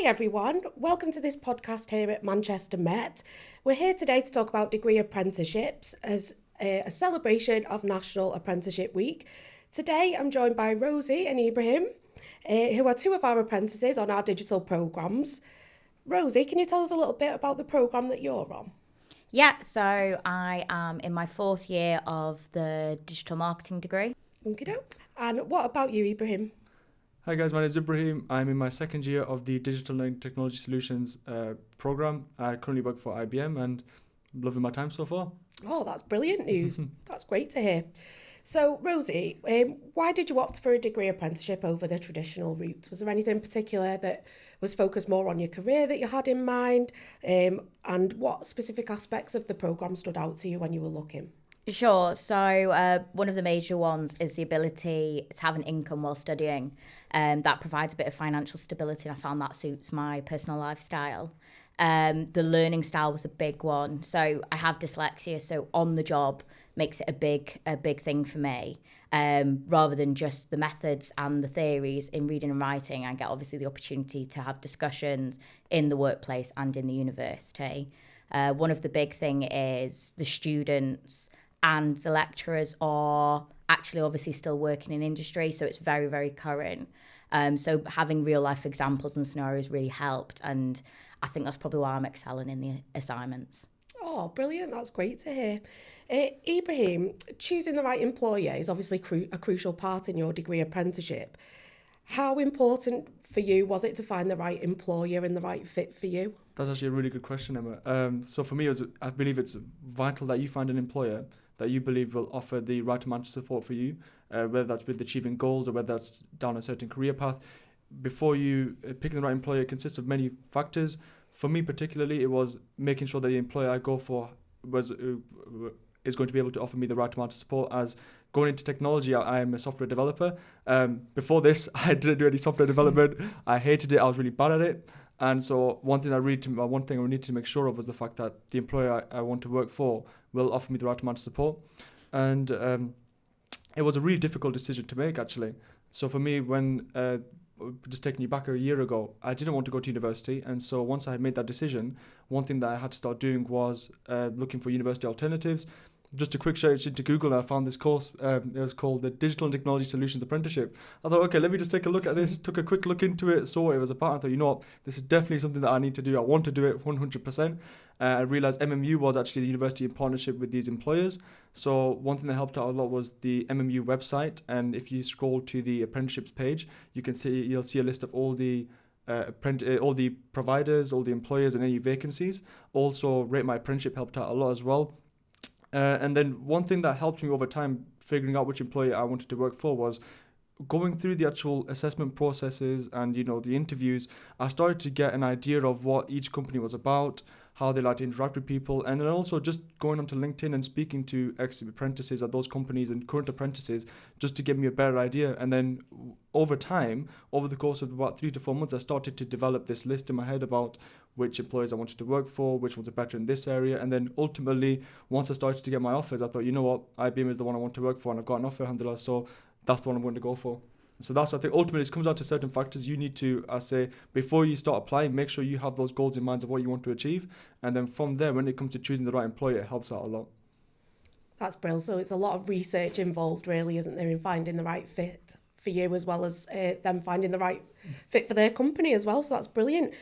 Hi everyone, welcome to this podcast here at Manchester Met. We're here today to talk about degree apprenticeships as a celebration of National Apprenticeship Week. Today I'm joined by Rosie and Ibraheem, who are two of our apprentices on our digital programmes. Rosie, can you tell us a little bit about the programme that you're on? Yeah, so I am in my fourth year of the digital marketing degree. Okie-doke. And what about you, Ibraheem? Hi guys, my name is Ibrahim. I'm in my second year of the Digital and Technology Solutions program. I currently work for IBM and I'm loving my time so far. Oh, that's brilliant news. That's great to hear. So, Rosie, why did you opt for a degree apprenticeship over the traditional route? Was there anything in particular that was focused more on your career that you had in mind? And what specific aspects of the programme stood out to you when you were looking? Sure. So one of the major ones is the ability to have an income while studying. That provides a bit of financial stability, and I found that suits my personal lifestyle. The learning style was a big one. So I have dyslexia, so on the job makes it a big thing for me. Rather than just the methods and the theories in reading and writing, I get obviously the opportunity to have discussions in the workplace and in the university. One of the big thing is the students and the lecturers are actually obviously still working in industry, so it's very, very current. So having real life examples and scenarios really helped, and I think that's probably why I'm excelling in the assignments. Oh, brilliant. That's great to hear. Ibraheem, choosing the right employer is obviously a crucial part in your degree apprenticeship. How important for you was it to find the right employer and the right fit for you? That's actually a really good question, Emma. So for me, I believe it's vital that you find an employer that you believe will offer the right amount of support for you, whether that's with achieving goals or whether that's down a certain career path. Before you picking the right employer, it consists of many factors. For me particularly, it was making sure that the employer I go for is going to be able to offer me the right amount of support. As going into technology, I am a software developer. Before this, I didn't do any software development. I hated it. I was really bad at it. And so one thing I need to make sure of was the fact that the employer I want to work for will offer me the right amount of support. And it was a really difficult decision to make, actually. So for me, when just taking you back a year ago, I didn't want to go to university. And so once I had made that decision, one thing that I had to start doing was looking for university alternatives. Just a quick search into Google, and I found this course. It was called the Digital and Technology Solutions Apprenticeship. I thought, okay, let me just take a look at this. Took a quick look into it, saw what it was about. I thought, you know what, this is definitely something that I need to do. I want to do it 100%. I realised MMU was actually the university in partnership with these employers. So one thing that helped out a lot was the MMU website. And if you scroll to the apprenticeships page, you'll see a list of all the all the providers, all the employers, and any vacancies. Also, Rate My Apprenticeship helped out a lot as well. And then one thing that helped me over time figuring out which employer I wanted to work for was going through the actual assessment processes and, the interviews. I started to get an idea of what each company was about, how they like to interact with people, and then also just going onto LinkedIn and speaking to ex-apprentices at those companies and current apprentices just to give me a better idea. And then over time, over the course of about 3 to 4 months, I started to develop this list in my head about which employers I wanted to work for, which ones are better in this area. And then ultimately, once I started to get my offers, I thought, you know what, IBM is the one I want to work for, and I've got an offer, alhamdulillah, so that's the one I'm going to go for. So that's, I think, ultimately it comes down to certain factors. You need to, I say, before you start applying, make sure you have those goals in mind of what you want to achieve. And then from there, when it comes to choosing the right employer, it helps out a lot. That's brilliant. So it's a lot of research involved, really, isn't there, in finding the right fit for you, as well as them finding the right fit for their company as well. So that's brilliant.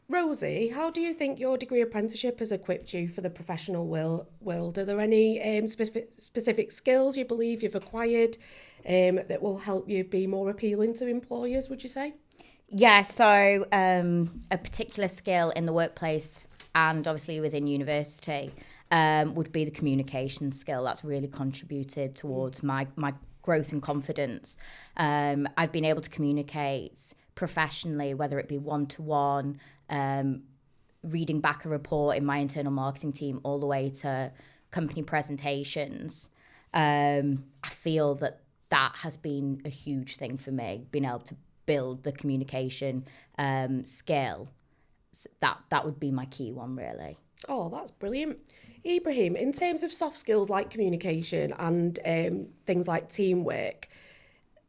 Rosie, how do you think your degree apprenticeship has equipped you for the professional world? Are there any specific skills you believe you've acquired that will help you be more appealing to employers, would you say? Yeah, so a particular skill in the workplace and obviously within university would be the communication skill. That's really contributed towards my growth and confidence. I've been able to communicate professionally, whether it be one-to-one, reading back a report in my internal marketing team, all the way to company presentations. I feel that has been a huge thing for me, being able to build the communication skill. That would be my key one, really. Oh, that's brilliant. Ibraheem, in terms of soft skills like communication and things like teamwork,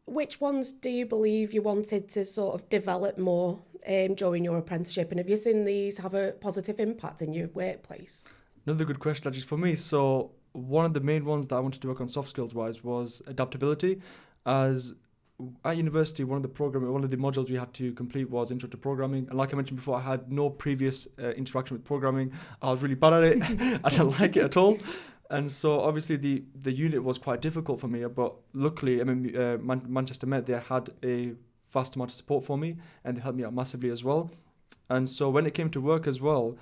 which ones do you believe you wanted to sort of develop more during your apprenticeship? And have you seen these have a positive impact in your workplace? Another good question, actually, for me. So one of the main ones that I wanted to work on soft skills wise was adaptability. As at university, one of the modules we had to complete was intro to programming. And like I mentioned before, I had no previous interaction with programming. I was really bad at it. I didn't like it at all. And so obviously the unit was quite difficult for me, but luckily, Manchester Met, they had a vast amount of support for me, and they helped me out massively as well. And so when it came to work as well,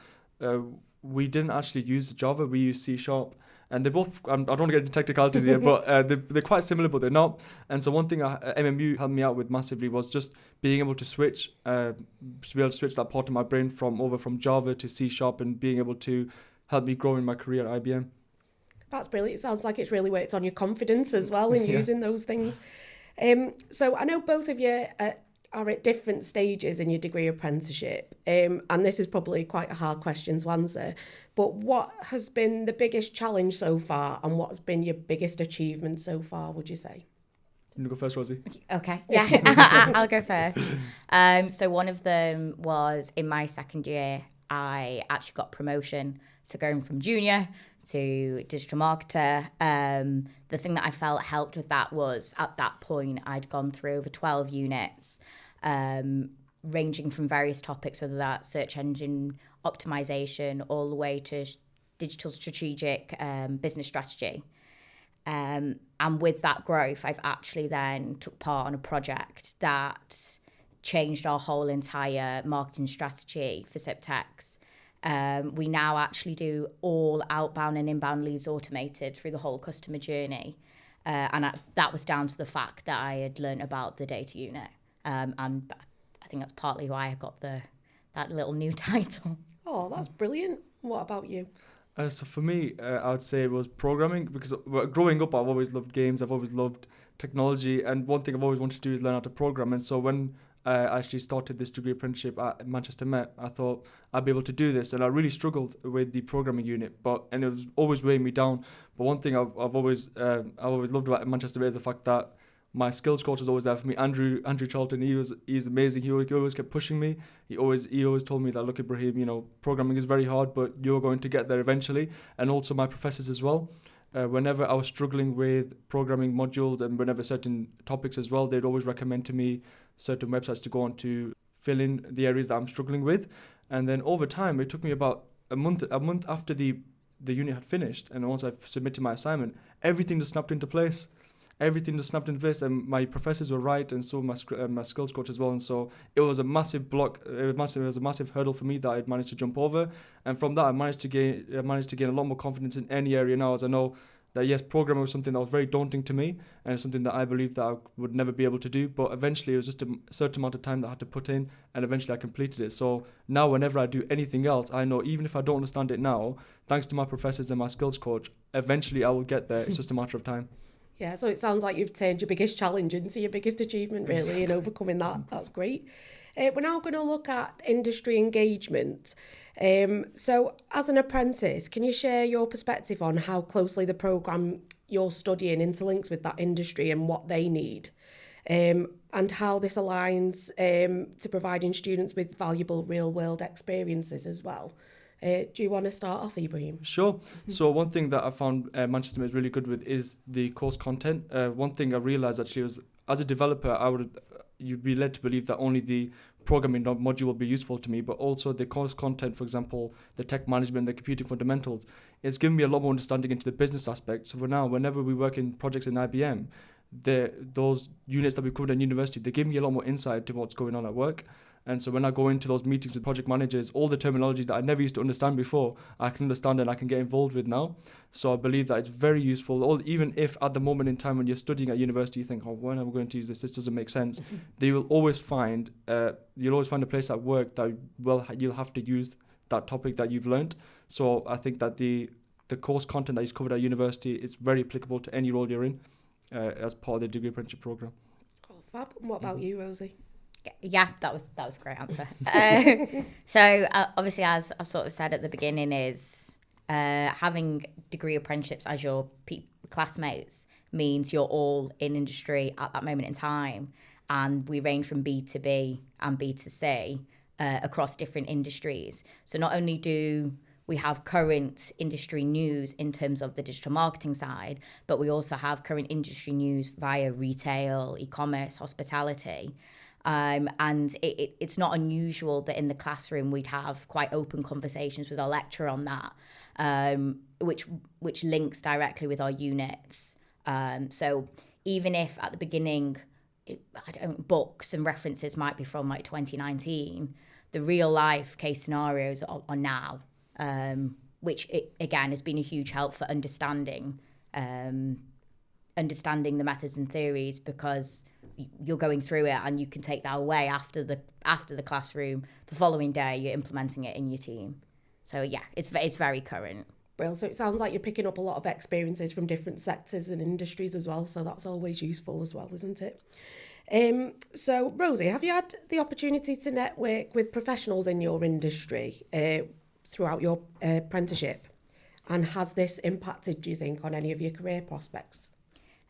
we didn't actually use Java, we used C#. And they both, I don't want to get into technicalities here, but they're quite similar, but they're not. And so one thing MMU helped me out with massively was just being able to switch that part of my brain from Java to C# and being able to help me grow in my career at IBM. That's brilliant. It sounds like it's really worked on your confidence as well in using those things. So I know both of you are at different stages in your degree apprenticeship, and this is probably quite a hard question to answer, but what has been the biggest challenge so far, and what has been your biggest achievement so far, would you say? You go first, Rosie. Okay, yeah, I'll go first. So one of them was in my second year, I actually got promotion. So going from junior to digital marketer, the thing that I felt helped with that was at that point I'd gone through over 12 units, ranging from various topics, whether that's search engine optimization all the way to digital strategic business strategy. And with that growth, I've actually then took part on a project that changed our whole entire marketing strategy for Siptex. We now actually do all outbound and inbound leads automated through the whole customer journey. That was down to the fact that I had learned about the data unit. And I think that's partly why I got that little new title. Oh, that's brilliant. What about you? So for me, I would say it was programming, because growing up, I've always loved games. I've always loved technology. And one thing I've always wanted to do is learn how to program. And so when I actually started this degree apprenticeship at Manchester Met, I thought I'd be able to do this, and I really struggled with the programming unit, and it was always weighing me down. But one thing I've always loved about Manchester Met is the fact that my skills coach was always there for me. Andrew Charlton, he's amazing. He always kept pushing me. He always told me that, look, Ibraheem, programming is very hard, but you're going to get there eventually. And also my professors as well. Whenever I was struggling with programming modules and whenever certain topics as well, they'd always recommend to me certain websites to go on to fill in the areas that I'm struggling with. And then over time, it took me about a month after the unit had finished, and once I've submitted my assignment, everything just snapped into place. And my professors were right, and so my skills coach as well. And so it was a massive block. It was a massive hurdle for me that I'd managed to jump over. And from that, I managed to gain a lot more confidence in any area now, as I know that, yes, programming was something that was very daunting to me, and something that I believed that I would never be able to do. But eventually, it was just a certain amount of time that I had to put in, and eventually I completed it. So now whenever I do anything else, I know even if I don't understand it now, thanks to my professors and my skills coach, eventually I will get there. It's just a matter of time. Yeah, so it sounds like you've turned your biggest challenge into your biggest achievement, really, in overcoming that. That's great. We're now going to look at industry engagement. So as an apprentice, can you share your perspective on how closely the programme you're studying interlinks with that industry and what they need? And how this aligns to providing students with valuable real-world experiences as well. Do you want to start off, Ibraheem? Sure. So one thing that I found Manchester Met is really good with is the course content. One thing I realised actually was, as a developer, you'd be led to believe that only the programming module will be useful to me, but also the course content, for example, the tech management, the computing fundamentals, it's given me a lot more understanding into the business aspect. So for now, whenever we work in projects in IBM, those units that we covered in university, they give me a lot more insight to what's going on at work. And so when I go into those meetings with project managers, all the terminology that I never used to understand before, I can understand and I can get involved with now. So I believe that it's very useful. Even if at the moment in time when you're studying at university, you think, when am I going to use this? This doesn't make sense. You'll always find a place at work that you'll have to use that topic that you've learned. So I think that the course content that is covered at university is very applicable to any role you're in as part of the degree apprenticeship program. Oh, fab. And what about you, Rosie? Yeah, that was a great answer. Obviously, as I sort of said at the beginning, is having degree apprenticeships as your classmates means you're all in industry at that moment in time. And we range from B2B and B2C across different industries. So not only do we have current industry news in terms of the digital marketing side, but we also have current industry news via retail, e-commerce, hospitality. And it's not unusual that in the classroom we'd have quite open conversations with our lecturer on that, which links directly with our units. So even if at the beginning, books and references might be from like 2019, the real life case scenarios are now, which again has been a huge help for understanding the methods and theories, because you're going through it and you can take that away after the classroom. The following day you're implementing it in your team. So yeah, it's very current. Well, so it sounds like you're picking up a lot of experiences from different sectors and industries as well, so that's always useful as well, isn't it? So Rosie, have you had the opportunity to network with professionals in your industry throughout your apprenticeship? And has this impacted, do you think, on any of your career prospects?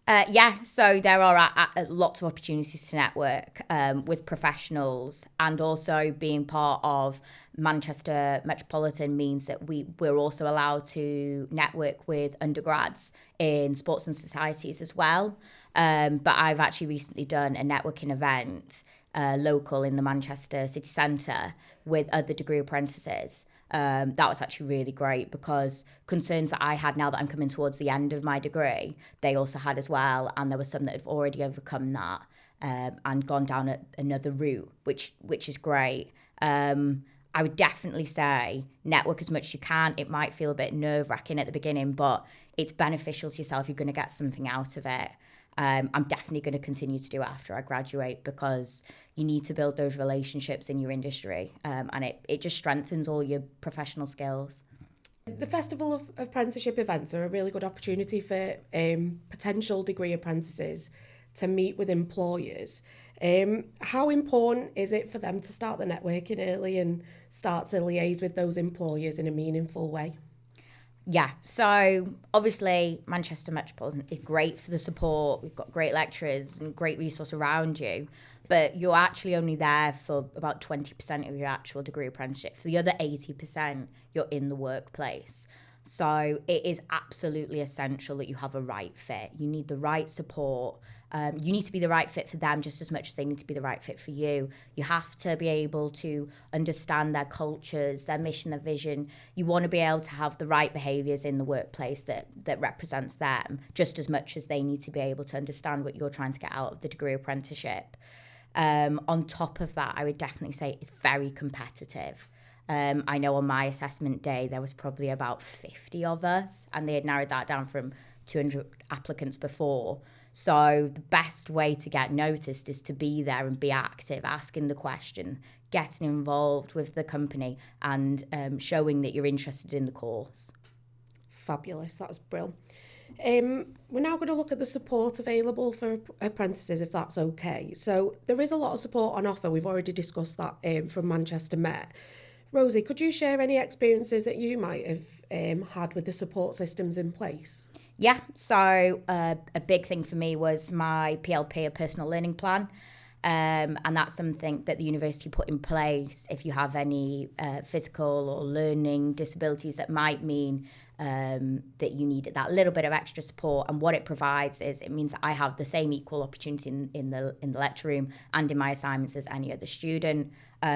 Yeah, so there are lots of opportunities to network with professionals, and also being part of Manchester Metropolitan means that we're also allowed to network with undergrads in sports and societies as well. But I've actually recently done a networking event local in the Manchester city centre with other degree apprentices. That was actually really great, because concerns that I had now that I'm coming towards the end of my degree, they also had as well. And there were some that had already overcome that and gone down another route, which is great. I would definitely say network as much as you can. It might feel a bit nerve-wracking at the beginning, but it's beneficial to yourself. You're going to get something out of it. I'm definitely going to continue to do it after I graduate, because you need to build those relationships in your industry, and it just strengthens all your professional skills. The Festival of Apprenticeship events are a really good opportunity for potential degree apprentices to meet with employers. How important is it for them to start the networking early and start to liaise with those employers in a meaningful way? Yeah, so obviously Manchester Metropolitan is great for the support. We've got great lecturers and great resource around you, but you're actually only there for about 20% of your actual degree apprenticeship. For the other 80%, you're in the workplace. So it is absolutely essential that you have a right fit. You need the right support. You need to be the right fit for them just as much as they need to be the right fit for you. You have to be able to understand their cultures, their mission, their vision. You want to be able to have the right behaviours in the workplace that represents them, just as much as they need to be able to understand what you're trying to get out of the degree apprenticeship. On top of that, I would definitely say it's very competitive. I know on my assessment day, there was probably about 50 of us, and they had narrowed that down from 200 applicants before. So the best way to get noticed is to be there and be active, asking the question, getting involved with the company, and showing that you're interested in the course. Fabulous, that's brilliant. We're now going to look at the support available for apprentices, if that's okay. So there is a lot of support on offer. We've already discussed that from Manchester Met. Rosie, could you share any experiences that you might have had with the support systems in place? Yeah, so a big thing for me was my PLP, a personal learning plan. And that's something that the university put in place if you have any physical or learning disabilities that might mean that you need that little bit of extra support. And what it provides is it means that I have the same equal opportunity in the lecture room and in my assignments as any other student.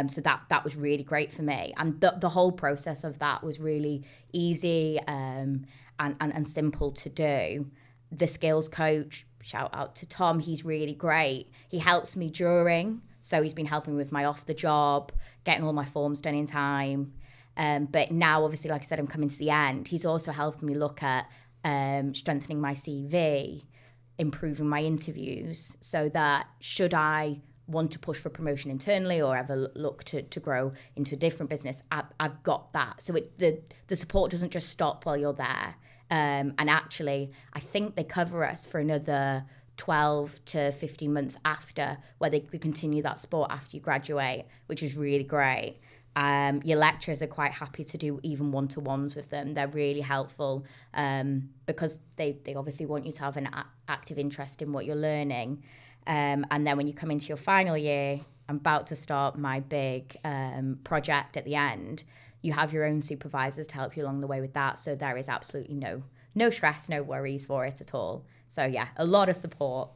So that was really great for me. And the whole process of that was really easy and simple to do. The skills coach, shout out to Tom, he's really great. He helps me during, so he's been helping me with my off the job, getting all my forms done in time. But now, obviously, like I said, I'm coming to the end. He's also helping me look at strengthening my CV, improving my interviews, so that should I want to push for promotion internally or ever look to grow into a different business, I've got that. So the support doesn't just stop while you're there. And actually, I think they cover us for another 12 to 15 months after, where they continue that support after you graduate, which is really great. Your lecturers are quite happy to do even one-to-ones with them. They're really helpful because they obviously want you to have an active interest in what you're learning. And then when you come into your final year, I'm about to start my big project at the end. You have your own supervisors to help you along the way with that. So there is absolutely no stress, no worries for it at all. So yeah, a lot of support.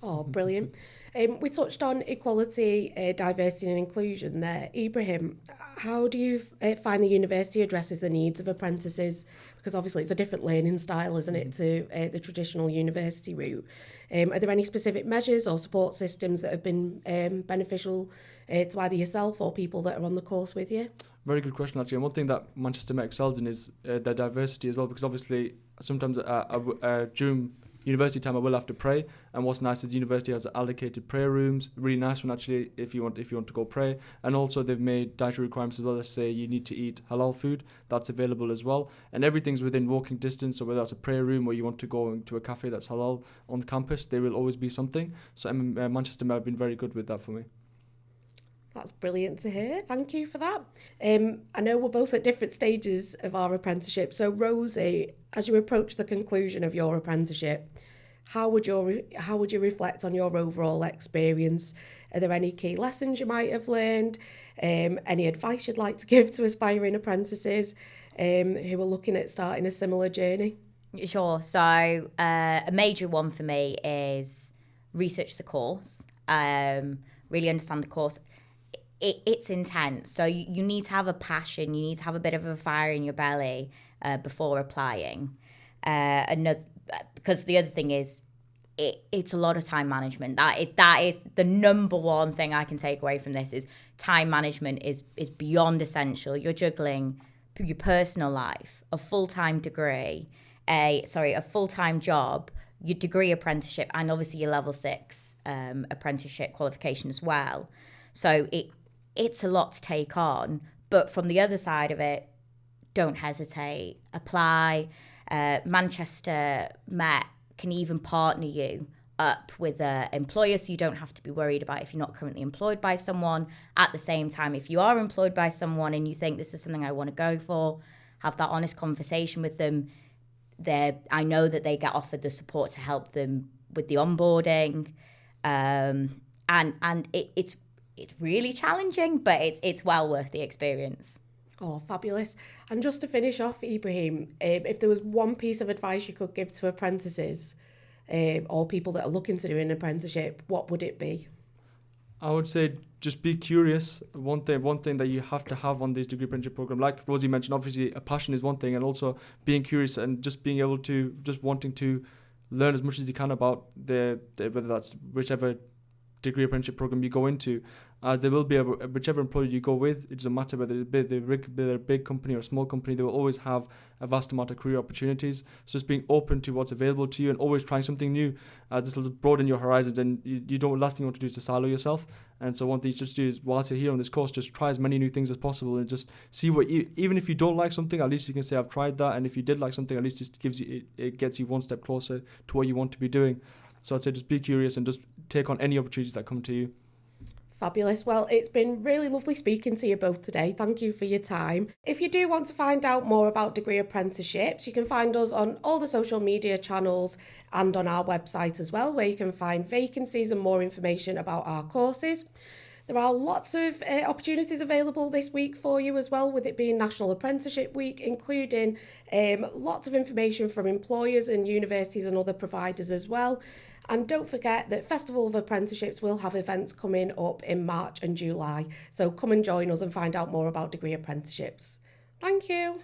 Oh, brilliant. We touched on equality, diversity and inclusion there. Ibrahim, how do you find the university addresses the needs of apprentices? Because obviously it's a different learning style, isn't it, to the traditional university route. Are there any specific measures or support systems that have been beneficial to either yourself or people that are on the course with you? Very good question, actually. And one thing that Manchester Met excels in is their diversity as well, because obviously sometimes during university time I will have to pray, and what's nice is the university has allocated prayer rooms, really nice one actually if you want to go pray. And also they've made dietary requirements as well. Let's say you need to eat halal food, that's available as well, and everything's within walking distance. So whether that's a prayer room or you want to go to a cafe that's halal on campus, there will always be something. So Manchester Met have been very good with that for me. That's brilliant to hear. Thank you for that. I know we're both at different stages of our apprenticeship. So Rosie, as you approach the conclusion of your apprenticeship, how would you reflect on your overall experience? Are there any key lessons you might have learned? Any advice you'd like to give to aspiring apprentices who are looking at starting a similar journey? Sure. So a major one for me is research the course, really understand the course. It's intense, so you need to have a passion, you need to have a bit of a fire in your belly before applying. Because the other thing is, it's a lot of time management. That is the number one thing I can take away from this is time management is beyond essential. You're juggling your personal life, a full-time degree, a full-time job, your degree apprenticeship, and obviously your level 6 apprenticeship qualification as well. So it's a lot to take on, but from the other side of it, don't hesitate. Apply. Manchester Met can even partner you up with an employer, so you don't have to be worried about if you're not currently employed by someone. At the same time, if you are employed by someone and you think this is something I want to go for, have that honest conversation with them. I know that they get offered the support to help them with the onboarding, and it's really challenging, but it's well worth the experience. Oh, fabulous. And just to finish off, Ibrahim, if there was one piece of advice you could give to apprentices or people that are looking to do an apprenticeship, what would it be? I would say just be curious. One thing that you have to have on this degree apprenticeship program, like Rosie mentioned, obviously a passion is one thing, and also being curious and just being able to, just wanting to learn as much as you can about whether that's whichever degree apprenticeship program you go into, as there will be whichever employer you go with. It doesn't matter whether they're a big company or a small company, they will always have a vast amount of career opportunities. So just being open to what's available to you and always trying something new, as this will broaden your horizons, and you don't, last thing you want to do is to silo yourself. And so one thing you just do is, whilst you're here on this course, just try as many new things as possible and just see what even if you don't like something, at least you can say I've tried that, and if you did like something, at least it gets you one step closer to what you want to be doing. So I'd say just be curious and just take on any opportunities that come to you. Fabulous. Well, it's been really lovely speaking to you both today. Thank you for your time. If you do want to find out more about degree apprenticeships, you can find us on all the social media channels and on our website as well, where you can find vacancies and more information about our courses. There are lots of opportunities available this week for you as well, with it being National Apprenticeship Week, including lots of information from employers and universities and other providers as well. And don't forget that Festival of Apprenticeships will have events coming up in March and July. So come and join us and find out more about degree apprenticeships. Thank you.